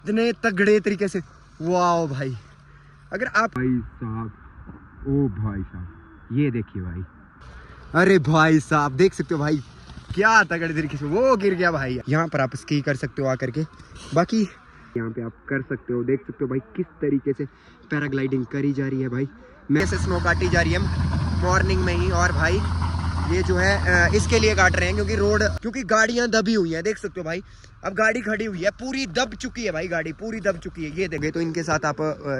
इतने तगड़े तरीके से। वाह भाई, अगर आप भाई साहब, ओ भाई साहब ये देखिए भाई, अरे भाई साहब देख सकते हो भाई, क्या तगड़े तरीके से वो गिर गया भाई। यहाँ पर आप स्की कर सकते हो आकर के। बाकी यहाँ पे आप कर सकते हो, देख सकते हो भाई किस तरीके से पैराग्लाइडिंग करी जा रही है भाई। मैं से स्नो काटी जा रही है मॉर्निंग में ही। और भाई ये जो है इसके लिए काट रहे हैं क्योंकि गाड़ियां दबी हुई हैं, देख सकते हो भाई। अब गाड़ी खड़ी हुई है, पूरी दब चुकी है भाई, गाड़ी पूरी दब चुकी है। ये देखे तो इनके साथ आप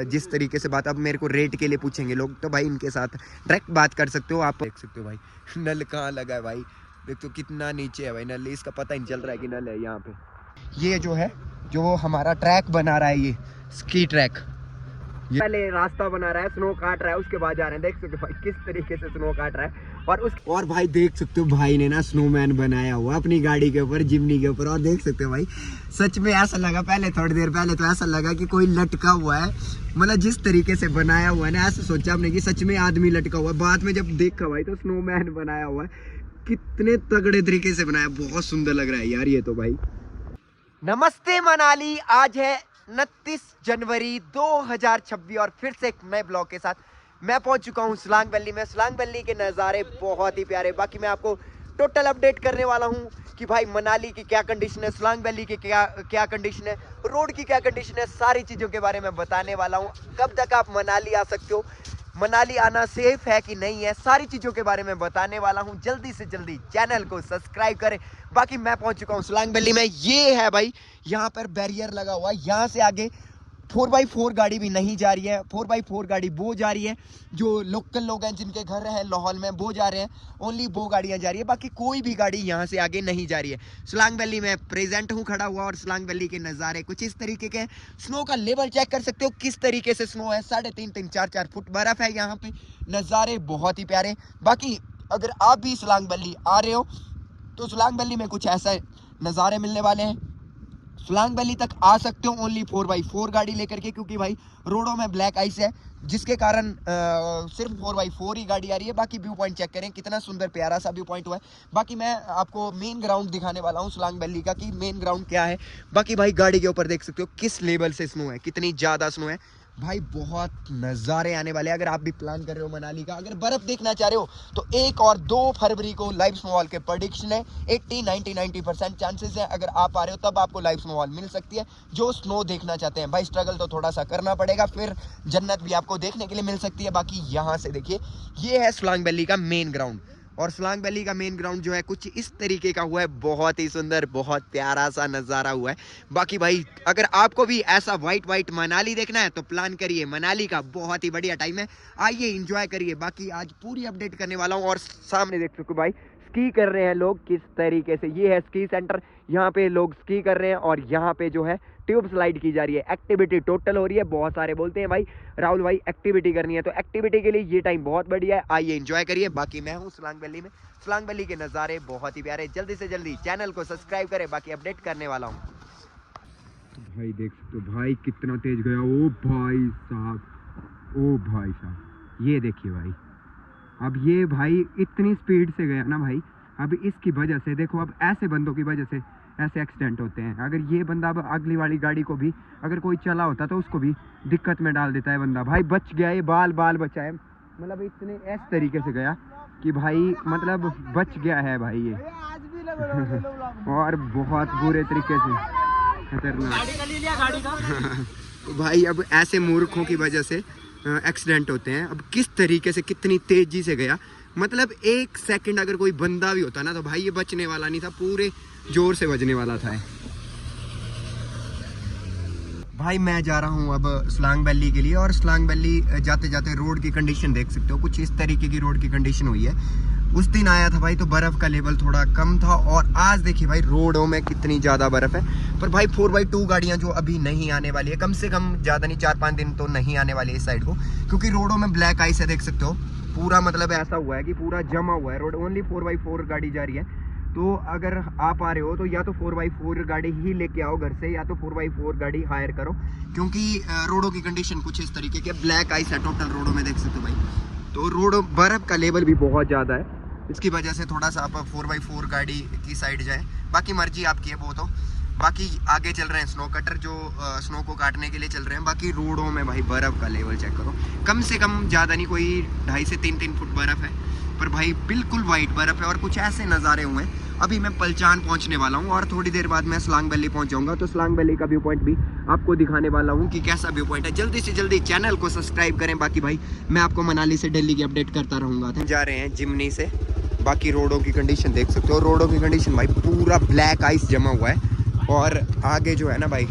जिस तरीके से बात, अब मेरे को रेट के लिए पूछेंगे लोग, तो भाई इनके साथ डायरेक्ट बात कर सकते हो आप। देख सकते हो भाई नल कहाँ लगा है भाई, देख तो कितना नीचे है भाई नल, इसका पता नहीं चल रहा है कि नल है यहाँ पे। ये जो है जो हमारा ट्रैक बना रहा है, ये स्की ट्रैक, ये पहले रास्ता बना रहा है, स्नो काट रहा है, उसके बाद जा रहे हैं। देख सकते हो भाई किस तरीके से स्नो काट रहा है। और भाई देख सकते हो भाई ने ना स्नोमैन बनाया हुआ अपनी गाड़ी के ऊपर, जिमनी के ऊपर। और देख सकते हो भाई सच में ऐसा लगा, पहले थोड़ी देर पहले तो ऐसा लगा कि कोई लटका हुआ है, मतलब जिस तरीके से बनाया हुआ है ना, ऐसा सोचा हमने कि सच में आदमी लटका हुआ है। बाद में जब देखा भाई तो स्नोमैन बनाया हुआ है, कितने तगड़े तरीके से बनाया, बहुत सुंदर लग रहा है यार ये तो भाई। नमस्ते मनाली, आज है 29 जनवरी 2026 और फिर से एक नए ब्लॉग के साथ मैं पहुंच चुका हूं सोलांग वैली में। सोलांग वैली के नज़ारे बहुत ही प्यारे। बाकी मैं आपको टोटल अपडेट करने वाला हूं कि भाई मनाली की क्या कंडीशन है, सोलांग वैली की क्या कंडीशन है, रोड की क्या कंडीशन है, सारी चीज़ों के बारे में बताने वाला हूं। कब तक आप मनाली आ सकते हो, मनाली आना सेफ है कि नहीं है, सारी चीज़ों के बारे में बताने वाला हूं। जल्दी से जल्दी चैनल को सब्सक्राइब करें। बाकी मैं पहुंच चुका हूं सोलांग वैली में। ये है भाई, यहाँ पर बैरियर लगा हुआ है, यहाँ से आगे 4x4 गाड़ी भी नहीं जा रही है। 4x4 गाड़ी वो जा रही है जो लोकल लोग हैं, जिनके घर है लाहौल में, वो जा रहे हैं, ओनली वो गाड़ियां जा रही है। बाकी कोई भी गाड़ी यहाँ से आगे नहीं जा रही है। सोलांग वैली में प्रेजेंट हूँ खड़ा हुआ, और सोलांग वैली के नज़ारे कुछ इस तरीके के। स्नो का लेवल चेक कर सकते हो किस तरीके से स्नो है, 3.5 4 फुट बर्फ है यहाँ पे। नज़ारे बहुत ही प्यारे। बाकी अगर आप भी सोलांग वैली आ रहे हो तो सोलांग वैली में कुछ ऐसा नज़ारे मिलने वाले हैं। सोलांग वैली तक आ सकते हो ओनली 4x4 गाड़ी लेकर के, क्योंकि भाई रोडों में ब्लैक आइस है, जिसके कारण सिर्फ 4x4 ही गाड़ी आ रही है। बाकी व्यू पॉइंट चेक करें, कितना सुंदर प्यारा सा व्यू पॉइंट हुआ है। बाकी मैं आपको मेन ग्राउंड दिखाने वाला हूँ सोलांग वैली का, कि मेन ग्राउंड क्या है। बाकी भाई गाड़ी के ऊपर देख सकते हो किस लेवल से स्नो है, कितनी ज़्यादा स्नो है भाई, बहुत नज़ारे आने वाले हैं। अगर आप भी प्लान कर रहे हो मनाली का, अगर बर्फ़ देखना चाह रहे हो तो 1 और 2 फरवरी को लाइव स्नोफॉल के प्रेडिक्शन है। 80-90% चांसेस है, अगर आप आ रहे हो तब आपको लाइव स्नोफॉल मिल सकती है। जो स्नो देखना चाहते हैं भाई, स्ट्रगल तो थोड़ा सा करना पड़ेगा, फिर जन्नत भी आपको देखने के लिए मिल सकती है। बाकी यहाँ से देखिए, ये है सोलांग वैली का मेन ग्राउंड, और सोलांग वैली का मेन ग्राउंड जो है कुछ इस तरीके का हुआ है, बहुत ही सुंदर, बहुत प्यारा सा नज़ारा हुआ है। बाकी भाई अगर आपको भी ऐसा वाइट मनाली देखना है तो प्लान करिए, मनाली का बहुत ही बढ़िया टाइम है, आइए एंजॉय करिए। बाकी आज पूरी अपडेट करने वाला हूँ। और सामने देख सकते हो भाई स्की कर रहे हैं लोग किस तरीके से, ये है स्की सेंटर, यहाँ पे लोग स्की कर रहे हैं। और यहाँ पे जो है ट्यूब स्लाइड की जा रही है, एक्टिविटी टोटल हो रही है। बहुत सारे बोलते हैं भाई राहुल भाई एक्टिविटी करनी है, तो एक्टिविटी के लिए ये टाइम बहुत बढ़िया है, आइए एंजॉय करिए। बाकी मैं हूँ सोलांग वैली में, सोलांग वैली के नज़ारे बहुत ही प्यारे। जल्दी से जल्दी चैनल को सब्सक्राइब करें, बाकी अपडेट करने वाला हूँ। तो भाई देख सकते हो भाई कितना तेज गया, ओ भाई साहब, ओ भाई साहब ये देखिए भाई। अब ये भाई इतनी स्पीड से गया ना भाई, अब इसकी वजह से देखो, अब ऐसे बंदों की वजह से ऐसे एक्सीडेंट होते हैं। अगर ये बंदा अब अगली वाली गाड़ी को भी अगर कोई चला होता तो उसको भी दिक्कत में डाल देता है बंदा। भाई बच गया, ये बाल बचा है, मतलब इतने इस तरीके से गया कि भाई मतलब बच गया है भाई ये और बहुत बुरे तरीके से खतरनाक। तो भाई अब ऐसे मूर्खों की वजह से एक्सीडेंट होते हैं। अब किस तरीके से कितनी तेजी से गया, मतलब 1 सेकंड अगर कोई बंदा भी होता ना तो भाई ये बचने वाला नहीं था, पूरे जोर से बजने वाला था। भाई मैं जा रहा हूँ अब सोलांग वैली के लिए, और सोलांग वैली जाते जाते रोड की कंडीशन देख सकते हो, कुछ इस तरीके की रोड की कंडीशन हुई है। उस दिन आया था भाई तो बर्फ़ का लेवल थोड़ा कम था, और आज देखिए भाई रोडों में कितनी ज़्यादा बर्फ़ है। पर भाई 4x2 गाड़ियाँ जो अभी नहीं आने वाली है, कम से कम ज़्यादा नहीं 4-5 दिन तो नहीं आने वाली है इस साइड को, क्योंकि रोडों में ब्लैक आइस है, देख सकते हो पूरा, मतलब ऐसा हुआ है कि पूरा जमा हुआ है रोड। ओनली 4x4 गाड़ी जा रही है, तो अगर आप आ रहे हो तो या तो 4x4 गाड़ी ही लेके आओ घर से, या तो 4x4 गाड़ी हायर करो, क्योंकि रोडों की कंडीशन कुछ इस तरीके के, ब्लैक आइस है टोटल रोडों में, देख सकते हो भाई। तो रोड बर्फ़ का लेवल भी बहुत ज़्यादा है, इसकी वजह से थोड़ा सा आप 4x4 गाड़ी की साइड जाएं। बाकी मर्जी आपकी है वो तो। बाकी आगे चल रहे हैं स्नो कटर जो स्नो को काटने के लिए चल रहे हैं। बाकी रोडों में भाई बर्फ़ का लेवल चेक करो, कम से कम ज़्यादा नहीं, कोई 2.5 से 3 फुट बर्फ़ है, पर भाई बिल्कुल वाइट बर्फ़ है और कुछ ऐसे नज़ारे हुए हैं। अभी मैं पलचान पहुंचने वाला हूं और थोड़ी देर बाद मैं सलांग वैली पहुंच जाऊंगा, तो सलांग वैली का व्यू पॉइंट भी आपको दिखाने वाला हूं कि कैसा व्यू पॉइंट है। जल्दी से जल्दी चैनल को सब्सक्राइब करें। बाकी भाई मैं आपको मनाली से दिल्ली की अपडेट करता रहूँगा। जा रहे हैं जिमनी से। बाकी रोडों की कंडीशन देख सकते हो, रोडों की कंडीशन भाई पूरा ब्लैक आइस जमा हुआ है और आगे जो है ना भाई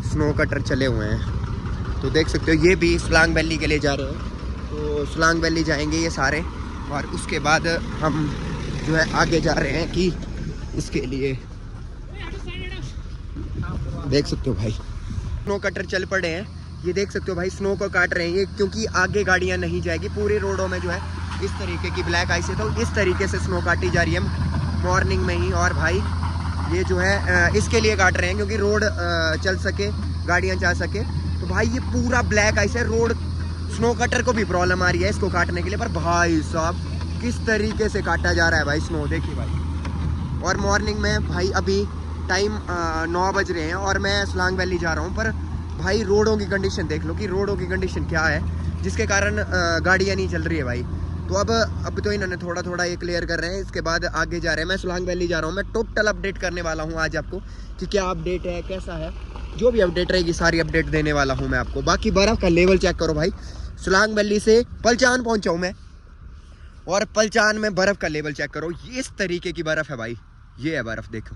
स्नो कटर चले हुए हैं, तो देख सकते हो। ये भी सलांग वैली के लिए जा रहे हैं, तो सलांग वैली जाएंगे ये सारे और उसके बाद हम जो है आगे जा रहे हैं कि इसके लिए देख सकते हो भाई स्नो कटर चल पड़े हैं। ये देख सकते हो भाई स्नो को काट रहे हैं ये, क्योंकि आगे गाड़ियां नहीं जाएगी। पूरे रोडों में जो है इस तरीके की ब्लैक आइस है, तो इस तरीके से स्नो काटी जा रही है मॉर्निंग में ही। और भाई ये जो है इसके लिए काट रहे हैं क्योंकि रोड चल सके, गाड़ियां जा सके। तो भाई ये पूरा ब्लैक आइस है, रोड स्नो कटर को भी प्रॉब्लम आ रही है इसको काटने के लिए। पर भाई साहब किस तरीके से काटा जा रहा है भाई स्नो, देखिए भाई। और मॉर्निंग में भाई अभी टाइम 9 बज रहे हैं और मैं सलांग वैली जा रहा हूँ, पर भाई रोडों की कंडीशन देख लो कि रोडों की कंडीशन क्या है, जिसके कारण गाड़ियाँ नहीं चल रही है भाई। तो अब तो इन्होंने थोड़ा थोड़ा ये क्लियर कर रहे हैं, इसके बाद आगे जा रहे हैं। मैं सलांग वैली जा रहा हूँ, मैं टोटल अपडेट करने वाला हूँ आज आपको कि क्या अपडेट है, कैसा है, जो भी अपडेट रहेगी सारी अपडेट देने वाला हूँ मैं आपको। बाकी बर्फ़ का लेवल चेक करो भाई, सलांग वैली से पलचान पहुँचा हूँ मैं और पलचान में बर्फ़ का लेवल चेक करो। ये इस तरीके की बर्फ़ है भाई, ये है बर्फ़ देखो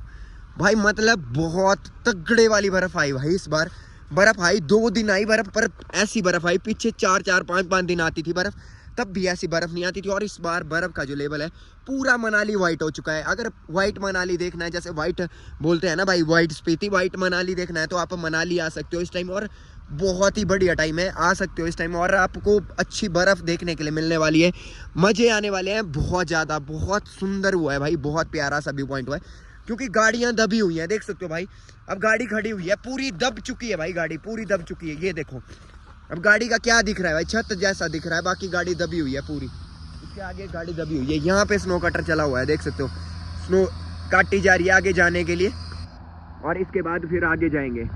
भाई, मतलब बहुत तगड़े वाली बर्फ़ आई भाई इस बार। बर्फ़ आई 2 दिन आई बर्फ़, पर ऐसी बर्फ़ आई, पीछे 4-4-5-5 दिन आती थी बर्फ़, तब भी ऐसी बर्फ़ नहीं आती थी। और इस बार बर्फ़ का जो लेवल है पूरा मनाली वाइट हो चुका है। अगर वाइट मनाली देखना है, जैसे वाइट बोलते हैं ना भाई, वाइट स्पीति, वाइट मनाली देखना है तो आप मनाली आ सकते हो इस टाइम, और बहुत ही बढ़िया टाइम है, आ सकते हो इस टाइम और आपको अच्छी बर्फ़ देखने के लिए मिलने वाली है, मज़े आने वाले हैं बहुत ज़्यादा। बहुत सुंदर हुआ है भाई, बहुत प्यारा सा व्यू पॉइंट हुआ है, क्योंकि गाड़ियां दबी हुई हैं, देख सकते हो भाई। अब गाड़ी खड़ी हुई है, पूरी दब चुकी है भाई, गाड़ी पूरी दब चुकी है। ये देखो अब गाड़ी का क्या दिख रहा है भाई, छत जैसा दिख रहा है, बाकी गाड़ी दबी हुई है पूरी। इसके आगे गाड़ी दबी हुई है, यहाँ पे स्नो कटर चला हुआ है, देख सकते हो। स्नो काटी जा रही है आगे जाने के लिए और इसके बाद फिर आगे जाएंगे।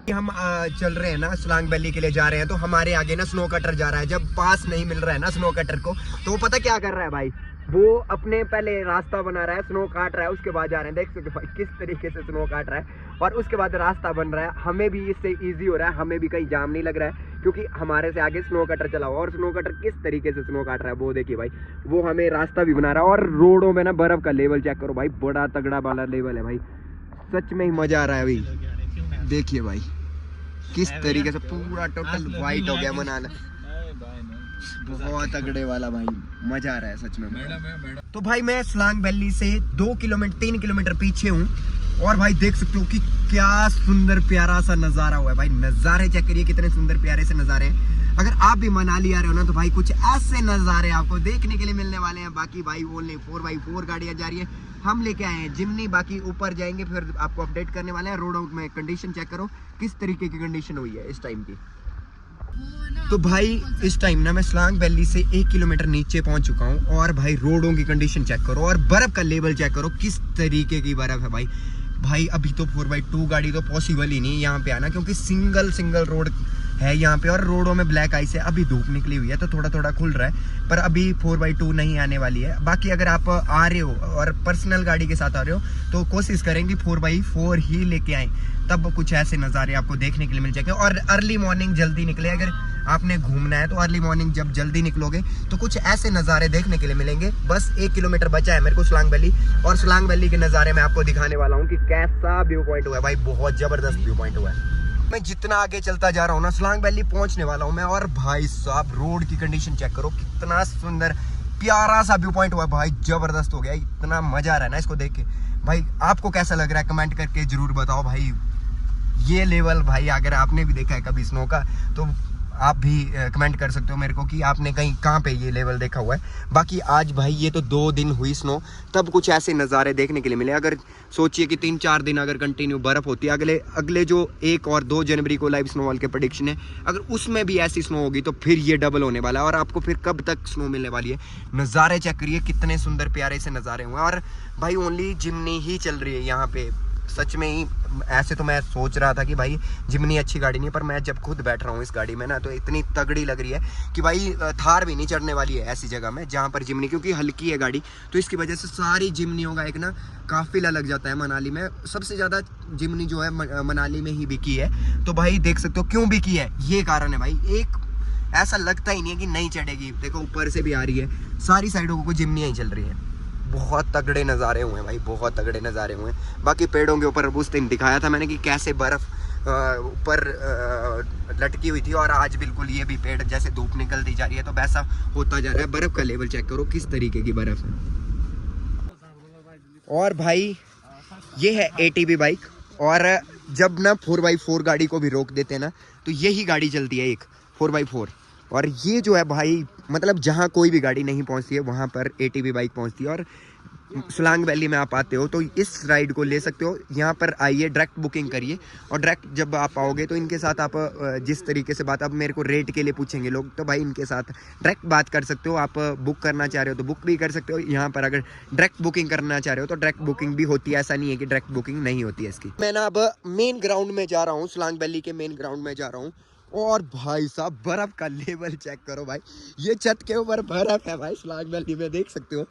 हम चल रहे हैं ना सलांग वैली के लिए जा रहे हैं, तो हमारे आगे ना स्नो कटर जा रहा है। जब पास नहीं मिल रहा है ना स्नो कटर को, तो वो पता क्या कर रहा है भाई, वो अपने पहले रास्ता बना रहा है, स्नो काट रहा है, उसके बाद जा रहे हैं। देख सकते हो भाई किस तरीके से स्नो काट रहा है और उसके बाद रास्ता बन रहा है। हमें भी इससे इजी हो रहा है, हमें भी कहीं जाम नहीं लग रहा है, क्योंकि हमारे से आगे स्नो कटर चला हुआ। और स्नो कटर किस तरीके से स्नो काट रहा है वो देखिए भाई, वो हमें रास्ता भी बना रहा है। और रोडों में ना बर्फ़ का लेवल चेक करो भाई, बड़ा तगड़ा वाला लेवल है भाई, सच में ही मज़ा आ रहा है भाई। देखिए भाई किस तरीके से पूरा टोटल वाइट हो गया मनाली, बहुत तगड़े वाला भाई, मजा आ रहा है सच में। तो भाई मैं सलांग वैली से 3 किलोमीटर पीछे हूँ और भाई देख सकते हो कि क्या सुंदर प्यारा सा नज़ारा हुआ है भाई। नज़ारे चेक करिए कितने सुंदर प्यारे से नज़ारे हैं। अगर आप भी मनाली आ रहे हो ना, तो भाई कुछ ऐसे नज़ारे आपको देखने के लिए मिलने वाले हैं। बाकी भाई ओनली 4x4 गाड़ियाँ जा रही है, हम लेके आए हैं जिमनी। बाकी ऊपर जाएंगे फिर आपको अपडेट करने वाले हैं। रोडों में कंडीशन चेक करो किस तरीके की कंडीशन हुई है इस टाइम की। तो भाई इस टाइम ना मैं सलांग वैली से 1 किलोमीटर नीचे पहुंच चुका हूं और भाई रोडों की कंडीशन चेक करो और बर्फ़ का लेवल चेक करो किस तरीके की बर्फ़ है भाई। भाई अभी तो 4x2 गाड़ी तो पॉसिबल ही नहीं यहाँ पे आना, क्योंकि सिंगल रोड है यहाँ पे और रोडों में ब्लैक आइस है। अभी धूप निकली हुई है तो थोड़ा थोड़ा खुल रहा है, पर अभी 4x2 नहीं आने वाली है। बाकी अगर आप आ रहे हो और पर्सनल गाड़ी के साथ आ रहे हो तो कोशिश करेंगे 4x4 ही लेके आए, तब कुछ ऐसे नज़ारे आपको देखने के लिए मिल जाएंगे। और अर्ली मॉर्निंग जल्दी निकले, अगर आपने घूमना है तो अर्ली मॉर्निंग जब जल्दी निकलोगे तो कुछ ऐसे नज़ारे देखने के लिए मिलेंगे। बस 1 किलोमीटर बचा है मेरे को सलांग वैली, और सलांग वैली के नज़ारे मैं आपको दिखाने वाला हूँ कि कैसा व्यू पॉइंट हुआ है भाई, बहुत ज़बरदस्त व्यू पॉइंट हुआ है। मैं जितना आगे चलता जा रहा हूँ ना, सलांग वैली पहुँचने वाला हूँ मैं, और भाई साहब रोड की कंडीशन चेक करो, कितना सुंदर प्यारा सा व्यू पॉइंट हुआ है भाई, ज़बरदस्त हो गया। इतना मज़ा आ रहा है ना इसको देख के। भाई आपको कैसा लग रहा है कमेंट करके ज़रूर बताओ भाई। ये लेवल भाई अगर आपने भी देखा है कभी स्नो का, तो आप भी कमेंट कर सकते हो मेरे को कि आपने कहाँ पे ये लेवल देखा हुआ है। बाकी आज भाई ये तो 2 दिन हुई स्नो, तब कुछ ऐसे नज़ारे देखने के लिए मिले। अगर सोचिए कि 3-4 दिन अगर कंटिन्यू बर्फ़ होती है, अगले जो 1 और 2 जनवरी को लाइव स्नोफॉल के प्रेडिक्शन है, अगर उसमें भी ऐसी स्नो होगी तो फिर ये डबल होने वाला है और आपको फिर कब तक स्नो मिलने वाली है। नज़ारे चेक करिए कितने सुंदर प्यारे से नज़ारे हुए हैं। और भाई ओनली जिमनी ही चल रही है यहाँ पे, सच में ही ऐसे तो मैं सोच रहा था कि भाई जिमनी अच्छी गाड़ी नहीं है, पर मैं जब खुद बैठ रहा हूँ इस गाड़ी में ना तो इतनी तगड़ी लग रही है कि भाई थार भी नहीं चढ़ने वाली है ऐसी जगह में जहाँ पर जिमनी, क्योंकि हल्की है गाड़ी। तो इसकी वजह से सारी जिमनियों का एक ना काफिला लग जाता है मनाली में। सबसे ज़्यादा जिमनी जो है मनाली में ही बिकी है। तो भाई देख सकते हो क्यों बिकी है, ये कारण है भाई। एक ऐसा लगता ही नहीं है कि नहीं चढ़ेगी। देखो ऊपर से भी आ रही है, सारी साइडों को जिमनियाँ ही चल रही है। बहुत तगड़े नज़ारे हुए हैं भाई, बहुत तगड़े नज़ारे हुए हैं। बाकी पेड़ों के ऊपर उस दिन दिखाया था मैंने कि कैसे बर्फ़ ऊपर लटकी हुई थी, और आज बिल्कुल ये भी पेड़ जैसे धूप निकलती जा रही है तो वैसा होता जा रहा है। बर्फ़ का लेवल चेक करो किस तरीके की बर्फ़ है। और भाई ये है ATV बाइक, और जब ना 4x4 गाड़ी को भी रोक देते हैं ना तो यही गाड़ी चलती है, एक 4x4। और ये जो है भाई मतलब जहाँ कोई भी गाड़ी नहीं पहुँचती है वहाँ पर ATV बाइक पहुँचती है। और सोलांग वैली में आप आते हो तो इस राइड को ले सकते हो। यहाँ पर आइए, डायरेक्ट बुकिंग करिए, और डायरेक्ट जब आप आओगे तो इनके साथ आप जिस तरीके से बात, अब मेरे को रेट के लिए पूछेंगे लोग तो भाई इनके साथ डायरेक्ट बात कर सकते हो। आप बुक करना चाह रहे हो तो बुक भी कर सकते हो। यहाँ पर अगर डायरेक्ट बुकिंग करना चाह रहे हो तो डायरेक्ट बुकिंग भी होती है, ऐसा नहीं है कि डायरेक्ट बुकिंग नहीं होती है इसकी। मैं ना अब मेन ग्राउंड में जा रहा हूँ, सोलांग वैली के मेन ग्राउंड में जा रहा हूँ। और भाई साहब बर्फ का लेवल चेक करो भाई, ये छत के ऊपर बर्फ है भाई सोलांग वैली में, देख सकते हो।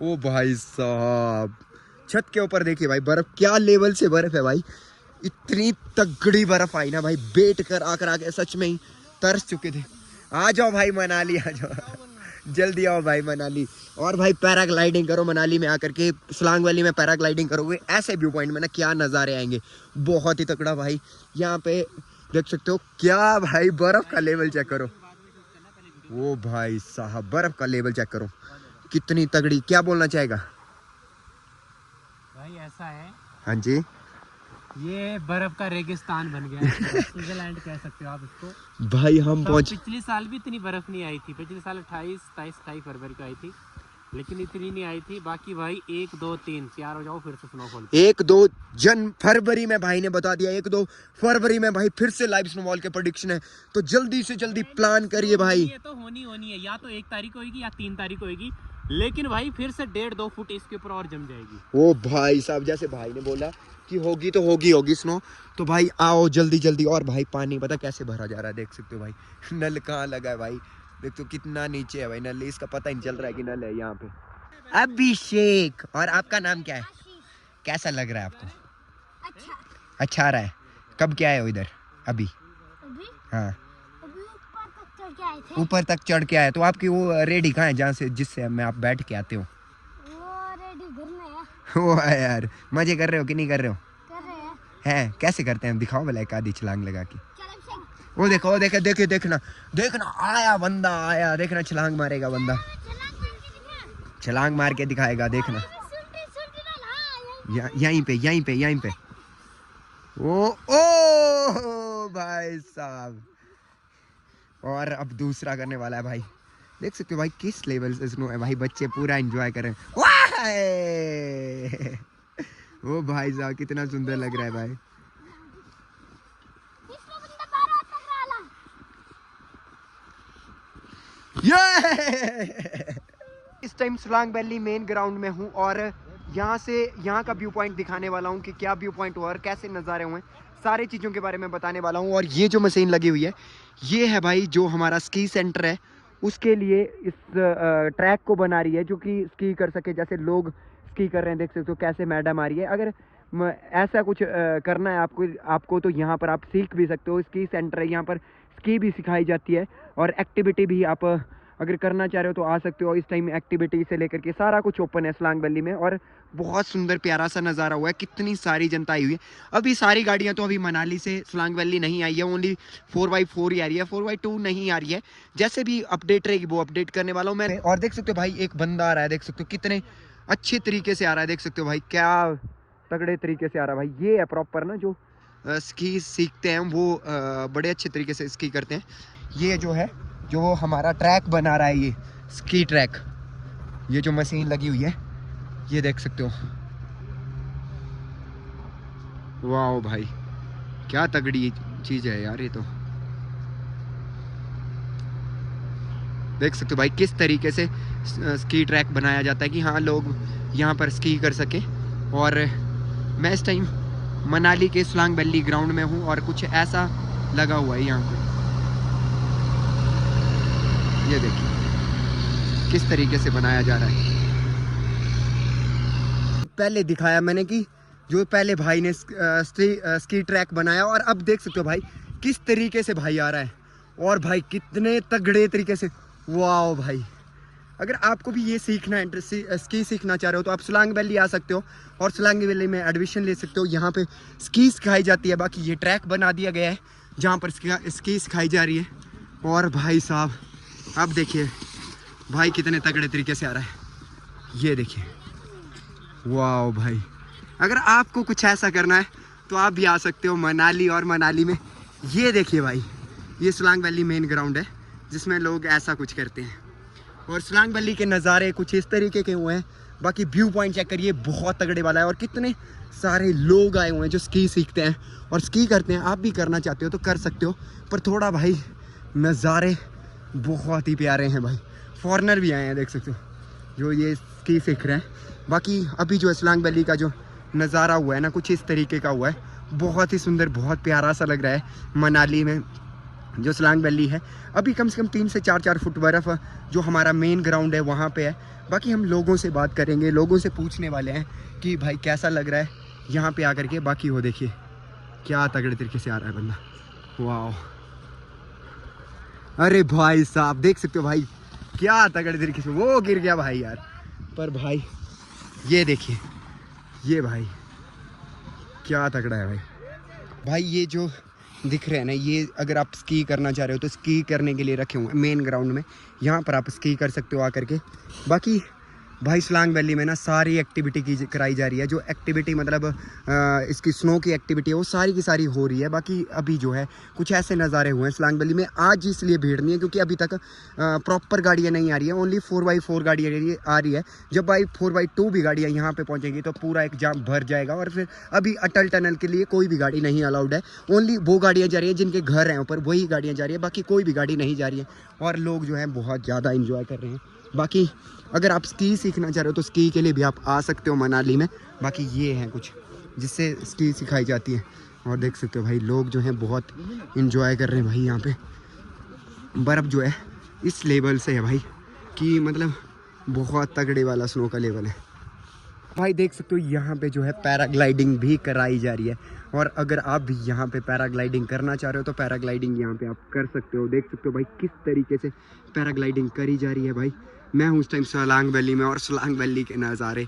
ओ भाई साहब छत के ऊपर देखिए भाई बर्फ, क्या लेवल से बर्फ है भाई। इतनी तगड़ी बर्फ आई ना भाई, बैठ कर आकर आके सच में ही तरस चुके थे। आ जाओ भाई मनाली, आ जाओ जल्दी आओ भाई मनाली। और भाई पैराग्लाइडिंग करो मनाली में आकर के, सोलांग वैली में पैराग्लाइडिंग करोगे ऐसे व्यू पॉइंट में ना क्या नज़ारे आएंगे, बहुत ही तगड़ा भाई। यहाँ पे देख सकते हो क्या भाई, बर्फ का लेवल चेक करो। वो भाई साहब बर्फ का लेवल चेक करो कितनी तगड़ी। क्या बोलना चाहेगा भाई? ऐसा है, हाँ जी, ये बर्फ का रेगिस्तान बन गया है। स्विट्जरलैंड कह सकते हो आप इसको। भाई हम तो पहुंच, पिछले साल भी इतनी बर्फ नहीं आई थी, पिछले साल 28 फरवरी को आई थी, लेकिन इतनी नहीं आई थी। बाकी भाई 1 2 3 4 हो जाओ फिर से स्नोफॉल। 1-2 फरवरी में भाई ने बता दिया, 1-2 फरवरी में भाई फिर से लाइव स्नोफॉल के प्रेडिक्शन है। तो जल्दी से जल्दी प्लान करिए भाई। ये तो होनी है, या तो 1 तारीख होगी या 3 तारीख होगी, लेकिन भाई फिर से 1.5-2 फुट इसके ऊपर और जम जाएगी। ओ भाई साहब जैसे भाई ने बोला कि होगी तो होगी स्नो, तो भाई आओ जल्दी जल्दी। और भाई पानी पता कैसे भरा जा रहा है, देख सकते हो भाई। नल कहाँ लगा है भाई, देख तो कितना नीचे है भाई नल, इसका पता ही नहीं चल रहा है कि नल है यहाँ पे। अभिषेक, और आपका नाम क्या है? कैसा लग रहा है आपको? अच्छा आ रहा है। कब क्या है इधर अभी? हाँ ऊपर तक चढ़ के आए। तो आपकी वो रेडी कहाँ है जहाँ से जिससे मैं आप बैठ के आते हो? वो रेडी घर में है। वो है यार, मजे कर रहे हो कि नहीं कर रहे हो? कर रहे हैं। हैं कैसे करते हैं दिखाओ भला एक आधी छलांग लगा के। वो देखो देखे देखना आया बंदा आया, देखना छलांग मारेगा बंदा, छलांग मार के दिखाएगा देखना। यहीं पे ओ भाई साहब। और अब दूसरा करने वाला है भाई, देख सकते हो भाई किस लेवल से स्नो है भाई, बच्चे पूरा एंजॉय कर रहे हैं। वो भाई साहब कितना सुंदर लग रहा है भाई। ये इस time Solang valley main ground में हूँ, और यहाँ का व्यू पॉइंट दिखाने वाला हूँ कि क्या व्यू पॉइंट हुआ और कैसे नज़ारे हुए, सारी चीज़ों के बारे में बताने वाला हूँ। और ये जो मशीन लगी हुई है ये है भाई जो हमारा स्की सेंटर है उसके लिए इस ट्रैक को बना रही है, जो कि स्की कर सके जैसे लोग स्की कर रहे हैं, देख सकते हो कैसे मैडम आ रही है। अगर ऐसा कुछ करना है आपको तो यहाँ पर आप सीख भी सकते हो। स्की सेंटर है, यहाँ पर स्की भी सिखाई जाती है, और एक्टिविटी भी आप अगर करना चाह रहे हो तो आ सकते हो। इस टाइम एक्टिविटी से लेकर के सारा कुछ ओपन है सोलांग वैली में, और बहुत सुंदर प्यारा सा नज़ारा हुआ है। कितनी सारी जनता आई हुई है। अभी सारी गाड़ियां तो अभी मनाली से सोलांग वैली नहीं आई है, ओनली 4x4 ही आ रही है, 4x2 नहीं आ रही है। जैसे भी अपडेट रहेगी वो अपडेट करने वाला हूँ मैं। और देख सकते हो भाई एक बंदा आ रहा है, देख सकते हो कितने अच्छे तरीके से आ रहा है, देख सकते हो भाई क्या तगड़े तरीके से आ रहा है भाई। ये है प्रॉपर ना जो स्की सीखते हैं वो बड़े अच्छे तरीके से स्की करते हैं। ये जो है जो हमारा ट्रैक बना रहा है, ये स्की ट्रैक, ये जो मशीन लगी हुई है ये देख सकते हो। वाह भाई क्या तगड़ी चीज़ है यार ये तो। देख सकते हो भाई किस तरीके से स्की ट्रैक बनाया जाता है कि हाँ लोग यहाँ पर स्की कर सके। और मैं इस टाइम मनाली के सोलांग वैली ग्राउंड में हूँ और कुछ ऐसा लगा हुआ है यहाँ पे। ये देखिए किस तरीके से बनाया जा रहा है। पहले दिखाया मैंने कि जो पहले भाई ने स्की ट्रैक बनाया और अब देख सकते हो भाई किस तरीके से भाई आ रहा है और भाई कितने तगड़े तरीके से। वाह भाई, अगर आपको भी ये सीखना है, स्की सीखना चाह रहे हो तो आप सोलांग वैली आ सकते हो और सोलांग वैली में एडमिशन ले सकते हो। यहाँ पे स्की सिखाई जाती है। बाकी ये ट्रैक बना दिया गया है जहाँ पर स्की सिखाई जा रही है। और भाई साहब अब देखिए भाई कितने तगड़े तरीके से आ रहा है। ये देखिए वाह भाई, अगर आपको कुछ ऐसा करना है तो आप भी आ सकते हो मनाली। और मनाली में ये देखिए भाई, ये सोलांग वैली मेन ग्राउंड है जिसमें लोग ऐसा कुछ करते हैं और सोलांग वैली के नज़ारे कुछ इस तरीके के हुए हैं। बाकी व्यू पॉइंट चेक करिए, बहुत तगड़े वाला है और कितने सारे लोग आए हुए हैं जो स्की सीखते हैं और स्की करते हैं। आप भी करना चाहते हो तो कर सकते हो, पर थोड़ा भाई नज़ारे बहुत ही प्यारे हैं भाई। फॉरेनर भी आए हैं देख सकते हो जो ये स्की सीख रहे हैं। बाकी अभी जो सोलांग वैली का जो नज़ारा हुआ है ना कुछ इस तरीके का हुआ है, बहुत ही सुंदर, बहुत प्यारा सा लग रहा है। मनाली में जो सोलांग वैली है अभी कम से कम 3 से 4 फुट बर्फ़ जो हमारा मेन ग्राउंड है वहाँ पे है। बाकी हम लोगों से बात करेंगे, लोगों से पूछने वाले हैं कि भाई कैसा लग रहा है यहाँ पे आकर के। बाकी वो देखिए क्या तगड़े तरीके से आ रहा है बंदा। वाह, अरे भाई साहब देख सकते हो भाई क्या तगड़े तरीके से वो गिर गया भाई यार। पर भाई ये देखिए, ये भाई क्या तगड़ा है भाई। भाई ये जो दिख रहे हैं ना, ये अगर आप स्की करना चाह रहे हो तो स्की करने के लिए रखे हुए हैं मेन ग्राउंड में। यहाँ पर आप स्की कर सकते हो आकर के। बाकी भाई सोलांग वैली में ना सारी एक्टिविटी की कराई जा रही है। जो एक्टिविटी मतलब इसकी स्नो की एक्टिविटी है वो सारी की सारी हो रही है। बाकी अभी जो है कुछ ऐसे नज़ारे हुए हैं सोलांग वैली में। आज इसलिए भीड़ नहीं है क्योंकि अभी तक प्रॉपर गाड़ियाँ नहीं आ रही है, ओनली 4x4 गाड़ियाँ आ रही है। जब भाई 4x2 भी गाड़ियाँ यहाँ पे पहुँचेंगी तो पूरा एक जाम भर जाएगा। और फिर अभी अटल टनल के लिए कोई भी गाड़ी नहीं अलाउड है, ओनली वो गाड़ियाँ जा रही है जिनके घर हैं ऊपर, वही गाड़ियाँ जा रही है। बाकी कोई भी गाड़ी नहीं जा रही है और लोग जो हैं बहुत ज़्यादा इंजॉय कर रहे हैं। बाकी अगर आप स्की सीखना चाह रहे हो तो स्की के लिए भी आप आ सकते हो मनाली में। बाकी ये हैं कुछ जिससे स्की सिखाई जाती है और देख सकते हो भाई लोग जो हैं बहुत इंजॉय कर रहे हैं भाई। यहाँ पे बर्फ़ जो है इस लेवल से है भाई कि मतलब बहुत तगड़े वाला स्नो का लेवल है भाई। देख सकते हो यहाँ पे जो है पैराग्लाइडिंग भी कराई जा रही है और अगर आप भी यहाँ पे पैराग्लाइडिंग करना चाह रहे हो तो पैराग्लाइडिंग यहाँ पे आप कर सकते हो। देख सकते हो भाई किस तरीके से पैराग्लाइडिंग करी जा रही है भाई। मैं हूँ उस टाइम सोलांग वैली में और सोलांग वैली के नज़ारे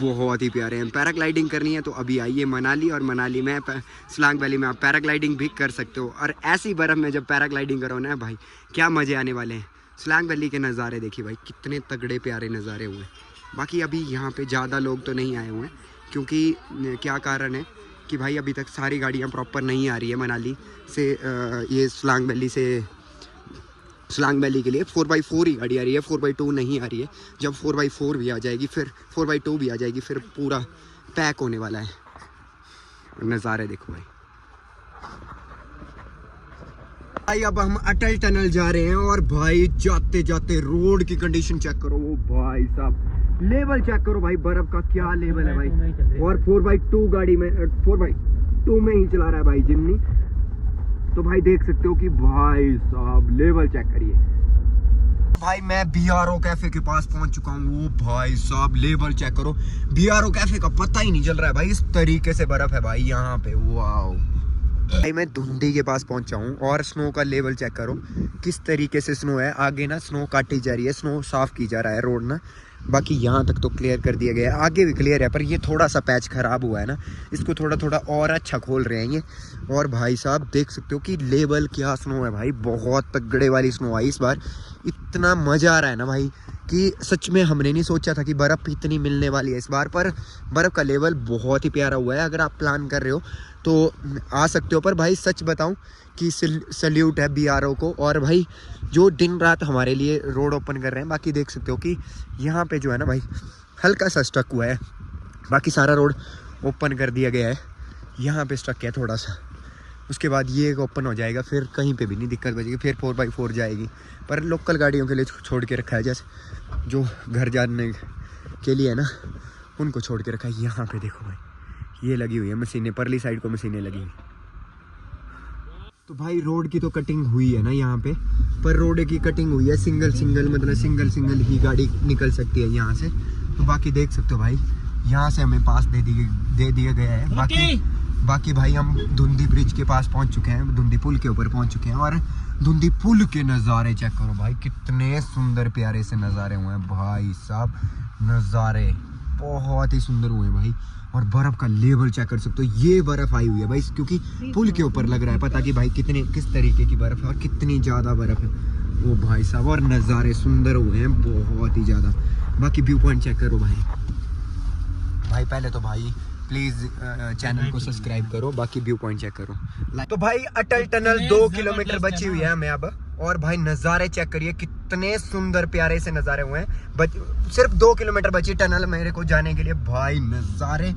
बहुत ही प्यारे हैं। पैराग्लाइडिंग करनी है तो अभी आइए मनाली, और मनाली में सोलांग वैली में आप पैराग्लाइडिंग भी कर सकते हो। और ऐसी बर्फ़ में जब पैराग्लाइडिंग करो ना भाई क्या मज़े आने वाले हैं। सोलांग वैली के नज़ारे देखिए भाई कितने तगड़े प्यारे नज़ारे हुए। बाकी अभी यहाँ पे ज़्यादा लोग तो नहीं आए हुए हैं क्योंकि क्या कारण है कि भाई अभी तक सारी गाड़ियाँ प्रॉपर नहीं आ रही है मनाली से ये सोलांग वैली से सोलांग वैली के लिए 4x4 ही गाड़ी आ रही है, 4x2 नहीं आ रही है। जब 4x4 भी आ जाएगी फिर 4x2 भी आ जाएगी फिर पूरा पैक होने वाला है। नज़ारे देखो भाई। भाई अब हम अटल टनल जा रहे हैं और भाई जाते जाते रोड की कंडीशन चेक करो। वो भाई साहब लेवल चेक करो भाई, बर्फ का क्या लेवल है भाई। और 4x2 गाड़ी में 4x2 में ही चला रहा है भाई जिम्नी। तो भाई देख सकते हो कि भाई साहब लेवल चेक करिए। भाई मैं BRO कैफे के पास पहुंच चुका हूँ। वो भाई साहब लेवल चेक करो, BRO कैफे का पता ही नहीं चल रहा है भाई, इस तरीके से बर्फ है भाई यहाँ पे। वाओ भाई मैं धुंडी के पास पहुंचा हूँ और स्नो का लेवल चेक करो किस तरीके से स्नो है। आगे ना स्नो काटी जा रही है, स्नो साफ की जा रहा है रोड ना। बाकी यहाँ तक तो क्लियर कर दिया गया है, आगे भी क्लियर है, पर ये थोड़ा सा पैच ख़राब हुआ है ना, इसको थोड़ा थोड़ा और अच्छा खोल रहे हैं ये। और भाई साहब देख सकते हो कि लेवल क्या स्नो है भाई, बहुत तगड़े वाली स्नो आई इस बार। इतना मज़ा आ रहा है ना भाई कि सच में हमने नहीं सोचा था कि बर्फ़ इतनी मिलने वाली है इस बार। पर बर्फ़ का लेवल बहुत ही प्यारा हुआ है। अगर आप प्लान कर रहे हो तो आ सकते हो। पर भाई सच बताऊं कि सल्यूट है BRO को, और भाई जो दिन रात हमारे लिए रोड ओपन कर रहे हैं। बाकी देख सकते हो कि यहाँ पे जो है ना भाई हल्का सा स्टक हुआ है, बाकी सारा रोड ओपन कर दिया गया है। यहाँ पे स्टक है थोड़ा सा, उसके बाद ये ओपन हो जाएगा, फिर कहीं पे भी नहीं दिक्कत बचेगी, फिर 4x4 जाएगी। पर लोकल गाड़ियों के लिए छोड़ के रखा है, जैसे जो घर जाने के लिए है ना उनको छोड़ के रखा है। यहाँ पे देखो भाई ये लगी हुई है मशीनें, परली साइड को मशीनें लगी हुई। तो भाई रोड की तो कटिंग हुई है ना यहाँ पे, पर रोड की कटिंग हुई है सिंगल मतलब सिंगल ही गाड़ी निकल सकती है यहाँ से। तो बाकी देख सकते हो भाई यहाँ से हमें पास दे दिया गया है। बाकी भाई हम धुंधी ब्रिज के पास पहुँच चुके हैं, धुंधी पुल के ऊपर पहुँच चुके हैं। और धुंधी पुल के नज़ारे चेक करो भाई, कितने सुंदर प्यारे से नज़ारे हुए हैं भाई साहब, नज़ारे बहुत ही सुंदर हुए हैं भाई। और बर्फ का लेवल चेक कर सकते हो, ये बर्फ आई हुई है भाई क्योंकि पुल के ऊपर लग रहा है, पता कि भाई किस तरीके की बर्फ है और कितनी ज़्यादा बर्फ है वो भाई साहब। और नज़ारे सुंदर हुए हैं बहुत ही ज़्यादा। बाकी व्यू पॉइंट चेक करो भाई पहले तो भाई प्लीज चैनल को सब्सक्राइब करो, बाकी व्यू पॉइंट चेक करो। तो भाई अटल टनल 2 किलोमीटर बची हुई है हमें अब। और भाई नज़ारे चेक करिए, कितने सुंदर प्यारे से नज़ारे हुए हैं। सिर्फ 2 किलोमीटर बची टनल मेरे को जाने के लिए। भाई नज़ारे,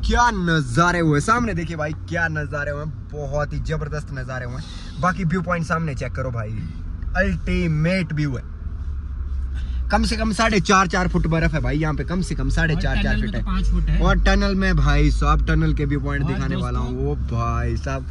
क्या नज़ारे हुए, सामने देखिए भाई क्या नज़ारे हुए, बहुत ही ज़बरदस्त नज़ारे हुए। बाकी व्यू पॉइंट सामने चेक करो भाई, अल्टीमेट व्यू है। कम से कम 4.5 फुट बर्फ है भाई यहाँ पे, कम से कम 4.5 फीट है। 5 फुट है। और टनल में भाई साहब टनल के व्यू पॉइंट दिखाने वाला हूँ, वो भाई साहब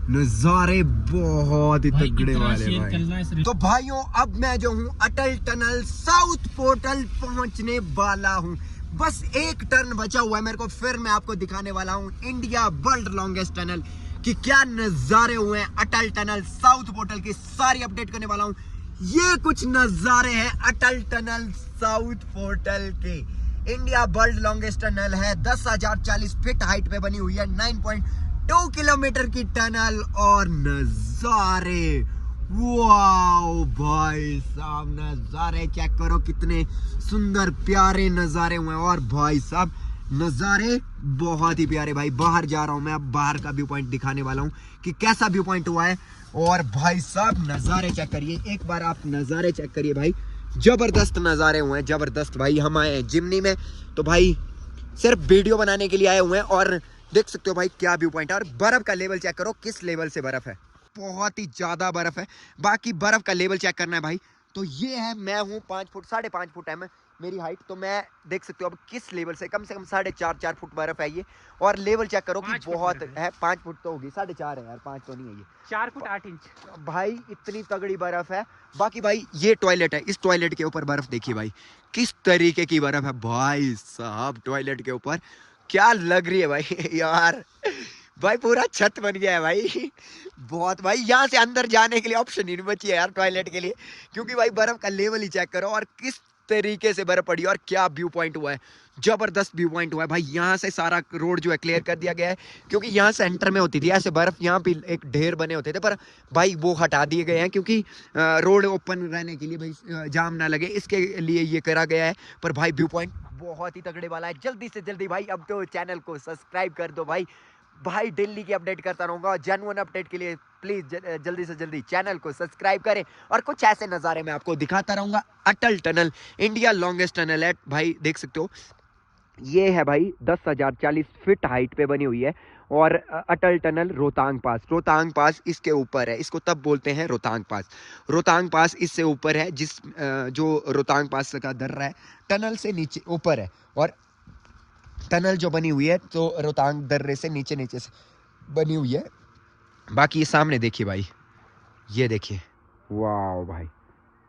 नज़ारे बहुत ही तगड़े वाले भाई। तो भाइयों अब मैं जो हूँ अटल टनल साउथ पोर्टल पहुंचने वाला हूँ। बस एक टर्न बचा हुआ है मेरे को, फिर मैं आपको दिखाने वाला हूँ इंडिया वर्ल्ड लॉन्गेस्ट टनल कि क्या नज़ारे हुए हैं अटल टनल साउथ पोर्टल की, सारी अपडेट करने वाला हूँ। ये कुछ नज़ारे हैं अटल टनल साउथ पोर्टल के। इंडिया वर्ल्ड लॉन्गेस्ट टनल है, 10,040 फीट हाइट पे बनी हुई है, 9.2 किलोमीटर की टनल। और नज़ारे, वाओ भाई साहब नज़ारे चेक करो, कितने सुंदर प्यारे नज़ारे हुए हैं। और भाई साहब नज़ारे बहुत ही प्यारे भाई। बाहर जा रहा हूँ मैं, अब बाहर का व्यू पॉइंट दिखाने वाला हूँ कि कैसा व्यू पॉइंट हुआ है। और भाई साहब नज़ारे चेक करिए, एक बार आप नज़ारे चेक करिए भाई, जबरदस्त नज़ारे हुए हैं, जबरदस्त भाई। हम आए हैं जिमनी में, तो भाई सिर्फ वीडियो बनाने के लिए आए हुए हैं। और देख सकते हो भाई क्या व्यू पॉइंट है। और बर्फ का लेवल चेक करो, किस लेवल से बर्फ है, बहुत ही ज्यादा बर्फ है। बाकी बर्फ का लेवल चेक करना है भाई, तो ये है, मैं हूँ 5 फुट 5.5 फुट है मेरी हाइट, तो मैं देख सकते हो अब किस लेवल से, कम से कम 4.5 फुट बर्फ है ये। और लेवल चेक करो कि बहुत है, 5 फुट तो होगी, 4.5 है यार, 5 तो नहीं है ये, 4 फुट 8 इंच भाई, इतनी तगड़ी बर्फ है। बाकी भाई ये टॉयलेट है, इस टॉयलेट के ऊपर बर्फ देखिए भाई किस तरीके की बर्फ है भाई साहब, टॉयलेट के ऊपर क्या लग रही है भाई यार, भाई पूरा छत बन गया है भाई बहुत भाई। यहाँ से अंदर जाने के लिए ऑप्शन ही नहीं बची है यार टॉयलेट के लिए, क्योंकि भाई बर्फ का लेवल ही चेक करो और किस तरीके से बर्फ पड़ी और क्या व्यू पॉइंट हुआ है, जबरदस्त व्यू पॉइंट हुआ है भाई। यहाँ से सारा रोड जो है क्लियर कर दिया गया है, क्योंकि यहाँ सेंटर में होती थी ऐसे बर्फ, यहाँ पे एक ढेर बने होते थे, पर भाई वो हटा दिए गए हैं क्योंकि रोड ओपन रहने के लिए भाई जाम ना लगे, इसके लिए ये करा गया है। पर भाई व्यू पॉइंट बहुत ही तगड़े वाला है। जल्दी से जल्दी भाई अब तो चैनल को सब्सक्राइब कर दो भाई, दिल्ली की अपडेट करता रहूंगा। जेन्युइन अपडेट के लिए प्लीज जल्दी से जल्दी चैनल को सब्सक्राइब करें, और कुछ ऐसे नज़ारे मैं आपको दिखाता रहूंगा। अटल टनल इंडिया लॉन्गेस्ट टनल है भाई, देख सकते हो ये है भाई 10,040 फीट हाइट पे बनी हुई है। और अटल टनल रोहतांग पास इसके ऊपर है, इसको तब बोलते हैं रोहतांग पास इससे ऊपर है, जो रोहतांग पास का दर्रा है टनल से नीचे ऊपर है, और टनल जो बनी हुई है तो रोहतांग दर्रे से नीचे से बनी हुई है। बाकी ये सामने देखिए भाई, ये देखिए, वाह भाई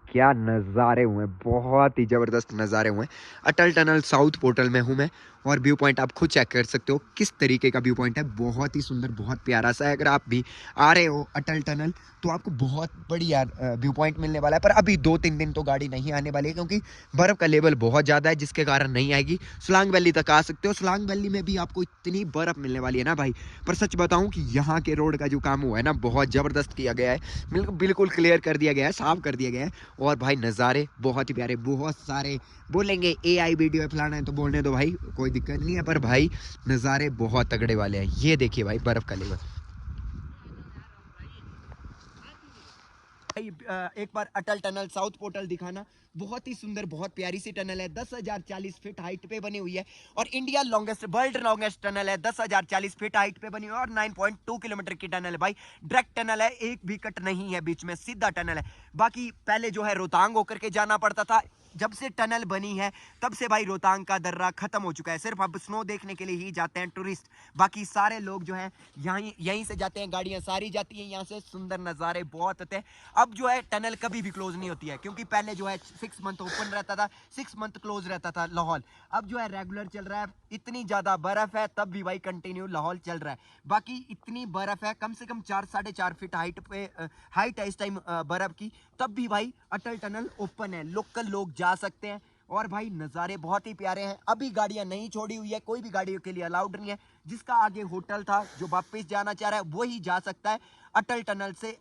क्या नज़ारे हुए, बहुत ही ज़बरदस्त नज़ारे हुए। अटल टनल साउथ पोर्टल में हूँ मैं, और व्यू पॉइंट आप खुद चेक कर सकते हो किस तरीके का व्यू पॉइंट है, बहुत ही सुंदर, बहुत प्यारा सा है। अगर आप भी आ रहे हो अटल टनल तो आपको बहुत बढ़िया व्यू पॉइंट मिलने वाला है, पर अभी 2-3 दिन तो गाड़ी नहीं आने वाली है क्योंकि बर्फ़ का लेवल बहुत ज़्यादा है, जिसके कारण नहीं आएगी। सोलांग वैली तक आ सकते हो, सोलांग वैली में भी आपको इतनी बर्फ़ मिलने वाली है ना भाई। पर सच बताऊँ कि यहाँ के रोड का जो काम हुआ है ना, बहुत ज़बरदस्त किया गया है, बिल्कुल क्लियर कर दिया गया है, साफ कर दिया गया है। और भाई नज़ारे बहुत ही प्यारे, बहुत सारे बोलेंगे AI वीडियो फलाना है तो बोलने दो भाई, कोई दिक्कत नहीं है, पर भाई नज़ारे बहुत तगड़े वाले हैं। ये देखिए भाई बर्फ का लेवल। एक बार अटल टनल साउथ पोर्टल दिखाना, बहुत ही सुंदर, बहुत प्यारी सी टनल है, 10,040 फीट हाइट पे बनी हुई है, और इंडिया वर्ल्ड लॉन्गेस्ट टनल है, 10,040 फीट हाइट पे बनी हुई है, और 9.2 किलोमीटर की टनल है भाई। डायरेक्ट टनल है, एक भी कट नहीं है बीच में, सीधा टनल है। बाकी पहले जो है रोहतांग होकर के जाना पड़ता था, जब से टनल बनी है तब से भाई रोहतांग का दर्रा खत्म हो चुका है। सिर्फ अब स्नो देखने के लिए ही जाते हैं टूरिस्ट, बाकी सारे लोग जो है यहीं से जाते हैं, गाड़ियां सारी जाती हैं यहाँ से। सुंदर नज़ारे बहुत होते हैं। अब जो है टनल कभी भी क्लोज नहीं होती है, क्योंकि पहले जो है 6 मंथ ओपन रहता था, 6 मंथ क्लोज रहता था लाहौल। अब जो है रेगुलर चल रहा है। इतनी ज़्यादा बर्फ़ है तब भी भाई कंटिन्यू लाहौल चल रहा है। बाकी इतनी बर्फ़ है, कम से कम 4-4.5 फीट हाइट है इस टाइम बर्फ़ की, तब भी भाई अटल टनल ओपन है, लोकल लोग जा सकते हैं। और भाई नज़ारे बहुत ही प्यारे हैं। अभी गाड़ियां नहीं छोड़ी हुई है, कोई भी गाड़ियों के लिए अलाउड नहीं है। जिसका आगे होटल था, जो वापस जाना चाह रहा है वही जा सकता है अटल टनल से,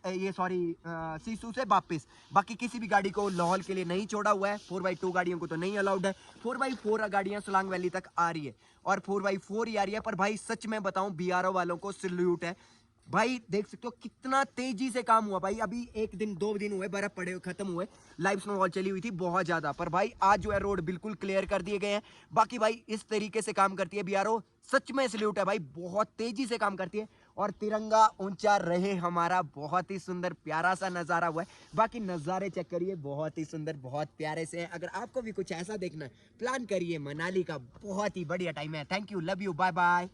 सीसू से वापस। बाकी किसी भी गाड़ी को लाहौल के लिए नहीं छोड़ा हुआ है। 4x2 गाड़ियों को तो नहीं अलाउड है। 4x4 गाड़ियां सोलांग वैली तक आ रही है और 4x4 ही आ रही है। पर भाई सच में बताऊं, BRO वालों को सैल्यूट है भाई। देख सकते हो कितना तेजी से काम हुआ भाई। अभी 1 दिन 2 दिन हुए, बर्फ पड़े हुए खत्म हुए, लाइव स्नोफॉल चली हुई थी बहुत ज्यादा, पर भाई आज जो है रोड बिल्कुल क्लियर कर दिए गए हैं। बाकी भाई इस तरीके से काम करती है BRO, सच में सैल्यूट है भाई, बहुत तेजी से काम करती है। और तिरंगा ऊंचा रहे हमारा, बहुत ही सुंदर प्यारा सा नजारा हुआ है। बाकी नजारे चेक करिए, बहुत ही सुंदर, बहुत प्यारे से हैं। अगर आपको भी कुछ ऐसा देखना है, प्लान करिए। मनाली का बहुत ही बढ़िया टाइम है। Thank you, love you, bye bye.